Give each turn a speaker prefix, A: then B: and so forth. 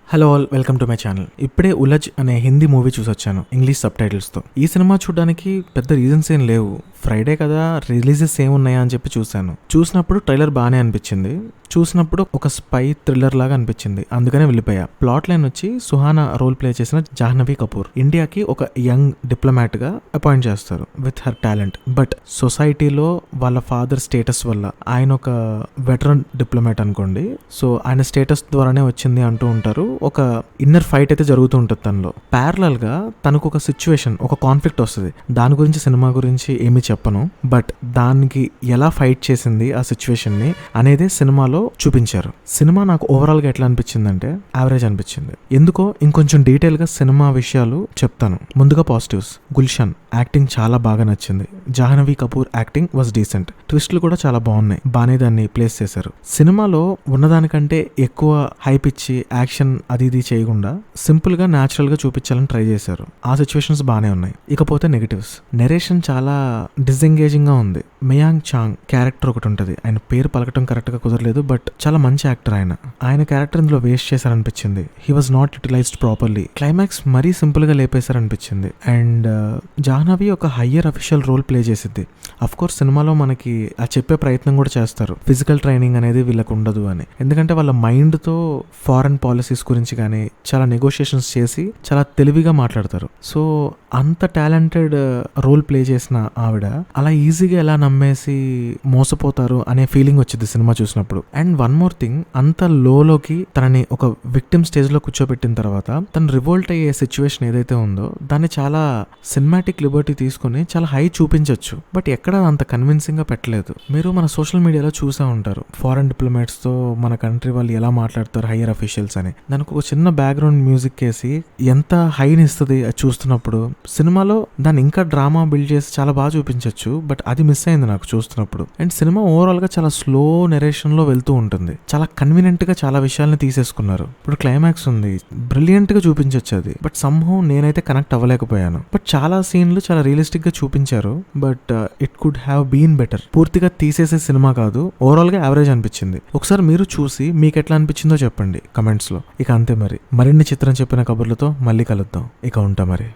A: Hello all, welcome to my channel. ఇప్పుడే ఉలజ్ అనే Hindi movie చూసొచ్చాను English sub టైటిల్స్తో. ఈ సినిమా చూడడానికి పెద్ద రీజన్స్ ఏం లేవు, ఫ్రైడే కదా రిలీజెస్ ఏమున్నాయా అని చెప్పి చూశాను. చూసినప్పుడు ట్రైలర్ బాగానే అనిపించింది, చూసినప్పుడు ఒక స్పై థ్రిల్లర్ లాగా అనిపించింది, అందుకనే వెళ్ళిపోయా. ప్లాట్ లైన్ వచ్చి సుహానా రోల్ ప్లే చేసిన జాహ్నవి కపూర్ ఇండియాకి ఒక యంగ్ డిప్లొమాట్ గా అపాయింట్ చేస్తారు విత్ హర్ టాలెంట్. బట్ సొసైటీలో వాళ్ళ ఫాదర్ స్టేటస్ వల్ల, ఆయన ఒక వెటరన్ డిప్లొమాట్ అనుకోండి, సో ఆయన స్టేటస్ ద్వారానే వచ్చింది అంటూ ఉంటారు. ఒక ఇన్నర్ ఫైట్ అయితే జరుగుతూ ఉంటుంది తనలో. ప్యారలల్ గా తనకు ఒక సిచ్యువేషన్, ఒక కాన్ఫ్లిక్ట్ వస్తుంది. దాని గురించి సినిమా గురించి ఏమీ చెప్పను, బట్ దానికి ఎలా ఫైట్ చేసింది ఆ సిచ్యువేషన్ ని అనేది సినిమాలో చూపించారు. సినిమా నాకు ఓవరాల్ గా ఎట్లా అనిపించిందంటే యావరేజ్ అనిపించింది. ఎందుకో ఇంకొంచెం డీటెయిల్ గా సినిమా విషయాలు చెప్తాను. ముందుగా పాజిటివ్స్. గుల్షన్ యాక్టింగ్ చాలా బాగా నచ్చింది. Jahnavi Kapoor acting was decent. ట్విస్ట్లు కూడా చాలా బాగున్నాయి, బాగానే దాన్ని ప్లేస్ చేశారు. సినిమాలో ఉన్నదానికంటే ఎక్కువ హైప్ ఇచ్చి యాక్షన్ అది ఇది చేయకుండా సింపుల్ గా న్యాచురల్ గా చూపించాలని ట్రై చేశారు. ఆ సిచ్యువేషన్స్ బాగానే ఉన్నాయి. ఇకపోతే నెగటివ్స్. నెరేషన్ చాలా డిసెంగేజింగ్ గా ఉంది. మియాంగ్ చాంగ్ క్యారెక్టర్ ఒకటి ఉంటుంది, ఆయన పేరు పలకటం కరెక్ట్ గా కుదరలేదు, బట్ చాలా మంచి యాక్టర్. ఆయన క్యారెక్టర్ ఇందులో వేస్ట్ చేశారనిపించింది. He was not utilized properly. Climax మరీ సింపుల్ గా లేపేశారనిపించింది. అండ్ జాహ్నవి ఒక హయ్యర్ అఫీషియల్ రోల్ ప్లే చేసిద్ది. అఫ్ కోర్స్ సినిమాలో మనకి ఆ చెప్పే ప్రయత్నం కూడా చేస్తారు, ఫిజికల్ ట్రైనింగ్ అనేది వీళ్ళకు ఉండదు అని. ఎందుకంటే వాళ్ళ మైండ్ తో ఫారెన్ పాలసీస్ గురించి కానీ చాలా నెగోషియేషన్స్ చేసి చాలా తెలివిగా మాట్లాడతారు. సో అంత టాలెంటెడ్ రోల్ ప్లే చేసిన ఆవిడ అలా ఈజీగా ఎలా నమ్మేసి మోసపోతారు అనే ఫీలింగ్ వచ్చింది సినిమా చూసినప్పుడు. అండ్ వన్ మోర్ థింగ్, అంత లోకి తనని ఒక విక్టిమ్ స్టేజ్ లో కూర్చోబెట్టిన తర్వాత తను రివోల్ట్ అయ్యే సిచ్యువేషన్ ఏదైతే ఉందో దాన్ని చాలా సినిమాటిక్ లిబర్టీ తీసుకుని చాలా హై చూపించవచ్చు, బట్ ఎక్కడ అంత కన్విన్సింగ్ గా పెట్టలేదు. మీరు మన సోషల్ మీడియాలో చూసే ఉంటారు, ఫారెన్ డిప్లొమాట్స్ తో మన కంట్రీ వాళ్ళు ఎలా మాట్లాడతారు హయ్యర్ అఫీషియల్స్ అని. దానికి ఒక చిన్న బ్యాక్గ్రౌండ్ మ్యూజిక్ వేసి ఎంత హైని ఇస్తుంది అది చూస్తున్నప్పుడు. సినిమాలో దాన్ని ఇంకా డ్రామా బిల్డ్ చేసి చాలా బాగా చూపించవచ్చు, బట్ అది మిస్ అయింది నాకు చూస్తున్నప్పుడు. అండ్ సినిమా ఓవరాల్ గా చాలా స్లో నెరేషన్ లో వెళ్తూ ఉంటుంది. చాలా కన్వీనియంట్ గా చాలా విషయాల్ని తీసేసుకున్నారు. ఇప్పుడు క్లైమాక్స్ ఉంది, బ్రిలియంట్ గా చూపించవచ్చు అది, బట్ సమ్హౌ నేనైతే కనెక్ట్ అవ్వలేకపోయాను. బట్ చాలా సీన్లు చాలా రియలిస్టిక్ గా చూపించారు, but it could have been better. పూర్తిగా తీసేసే సినిమా కాదు, ఓవరాల్ గా యావరేజ్ అనిపించింది. ఒకసారి మీరు చూసి మీకు ఎట్లా అనిపించిందో చెప్పండి కమెంట్స్ లో. ఇక అంతే, మరి మరిన్ని చిత్రం చెప్పిన కబుర్లతో మళ్ళీ కలుద్దాం. ఇక ఉంటా మరి.